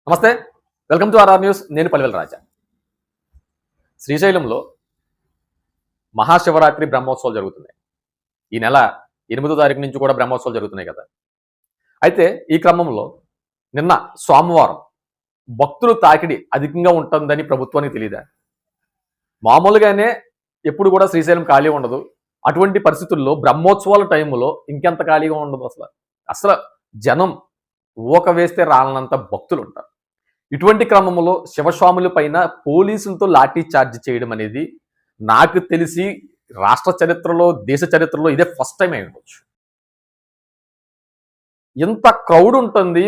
నమస్తే. Welcome to R R news. నేను పల్వెల రాజా. శ్రీశైలంలో మహాశివరాత్రి బ్రహ్మోత్సవాలు జరుగుతున్నాయి. ఈ నెల 8వ తారీఖు నుంచి కూడా బ్రహ్మోత్సవాలు జరుగుతున్నాయి కదా. అయితే ఈ క్రమంలో నిన్న సోమవారం భక్తులు తాకిడి అధికంగా ఉంటుందని ప్రభుత్వానికి తెలియదా? మామూలుగానే ఎప్పుడు కూడా శ్రీశైలం ఖాళీ ఉండదు. అటువంటి పరిస్థితుల్లో బ్రహ్మోత్సవాల టైంలో ఇంకెంత ఖాళీగా ఉండదు. అసలు జనం ఊక వేస్తే రాలనంత భక్తులు ఉంటారు. ఇటువంటి క్రమంలో శివస్వాముల పైన పోలీసులతో లాఠీ చార్జ్ చేయడం అనేది నాకు తెలిసి రాష్ట్ర చరిత్రలో, దేశ చరిత్రలో ఇదే ఫస్ట్ టైం అయి ఉండొచ్చు. ఇంత క్రౌడ్ ఉంటుంది.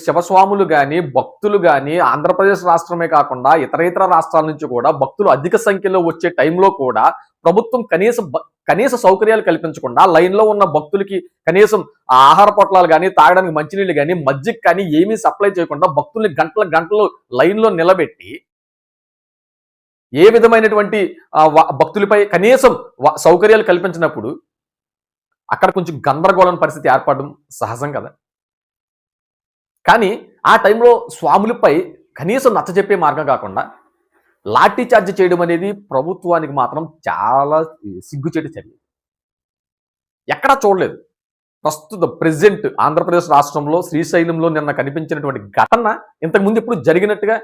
శివస్వాములు కానీ, భక్తులు కానీ, ఆంధ్రప్రదేశ్ రాష్ట్రమే కాకుండా ఇతర రాష్ట్రాల నుంచి కూడా భక్తులు అధిక సంఖ్యలో వచ్చే టైంలో కూడా ప్రభుత్వం కనీస సౌకర్యాలు కల్పించకుండా లైన్లో ఉన్న భక్తులకి కనీసం ఆహార పొట్లాలు కానీ, తాగడానికి మంచినీళ్ళు కానీ, మజ్జిగ కానీ ఏమీ సప్లై చేయకుండా భక్తుల్ని గంటలు లైన్లో నిలబెట్టి ఏ విధమైనటువంటి భక్తులపై కనీసం సౌకర్యాలు కల్పించినప్పుడు అక్కడ కొంచెం గందరగోళం పరిస్థితి ఏర్పడడం సహజం కదా. కానీ ఆ టైంలో స్వాములపై కనీసం నచ్చజెప్పే మార్గం కాకుండా లాఠీ చార్జ్ చేయడం అనేది ప్రభుత్వానికి మాత్రం చాలా సిగ్గుచేటు చర్య. ఎక్కడా చూడలేదు. ప్రస్తుత ప్రెసిడెంట్ ఆంధ్రప్రదేశ్ రాష్ట్రంలో శ్రీశైలంలో నిన్న కనిపించినటువంటి ఘటన ఇంతకుముందు ఎప్పుడు జరిగినట్టుగా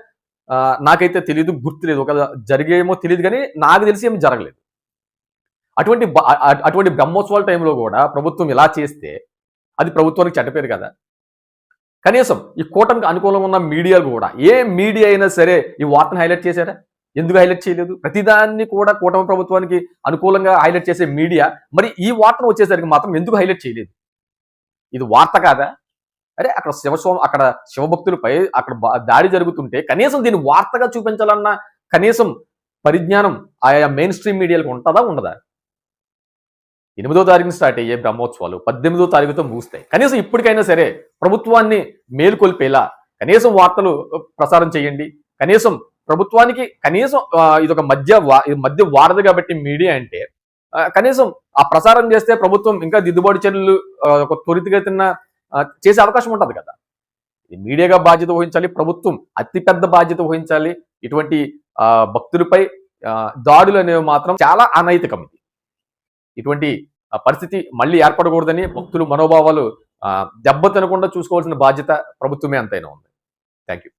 నాకైతే తెలియదు, గుర్తులేదు. ఒక జరిగేమో తెలియదు కానీ నాకు తెలిసి ఏమి జరగలేదు. అటువంటి బ్రహ్మోత్సవాల టైంలో కూడా ప్రభుత్వం ఇలా చేస్తే అది ప్రభుత్వానికి చెడ్డపేరు కదా. కనీసం ఈ కూటమికి అనుకూలంగా ఉన్న మీడియా కూడా, ఏ మీడియా అయినా సరే ఈ వార్తను హైలైట్ చేశారా? ఎందుకు హైలైట్ చేయలేదు? ప్రతిదాన్ని కూడా కూటమి ప్రభుత్వానికి అనుకూలంగా హైలైట్ చేసే మీడియా మరి ఈ వార్తను వచ్చేసరికి మాత్రం ఎందుకు హైలైట్ చేయలేదు? ఇది వార్త కాదా? అరే అక్కడ శివభక్తులపై అక్కడ దాడి జరుగుతుంటే కనీసం దీన్ని వార్తగా చూపించాలన్న కనీసం పరిజ్ఞానం ఆయా మెయిన్ స్ట్రీమ్ మీడియాలకు ఉంటుందా, ఉండదా? 8వ తారీఖున స్టార్ట్ అయ్యే బ్రహ్మోత్సవాలు 18వ తారీఖుతో ముగుస్తాయి. కనీసం ఇప్పటికైనా సరే ప్రభుత్వాన్ని మేలుకొల్పేలా కనీసం వార్తలు ప్రసారం చేయండి. కనీసం ప్రభుత్వానికి కనీసం ఇదొక మధ్య వారధి కాబట్టి మీడియా అంటే కనీసం ఆ ప్రసారం చేస్తే ప్రభుత్వం ఇంకా దిద్దుబాటు చర్యలు ఒక త్వరితగతిన చేసే అవకాశం ఉంటుంది కదా. మీడియాగా బాధ్యత వహించాలి, ప్రభుత్వం అతిపెద్ద బాధ్యత వహించాలి. ఇటువంటి భక్తులపై దాడులు అనేవి మాత్రం చాలా అనైతికం. ఇటువంటి పరిస్థితి మళ్ళీ ఏర్పడకూడదని భక్తులు మనోభావాలు దెబ్బతినకుండా చూసుకోవాల్సిన బాధ్యత ప్రభుత్వమే అంతైనా ఉంది. Thank you.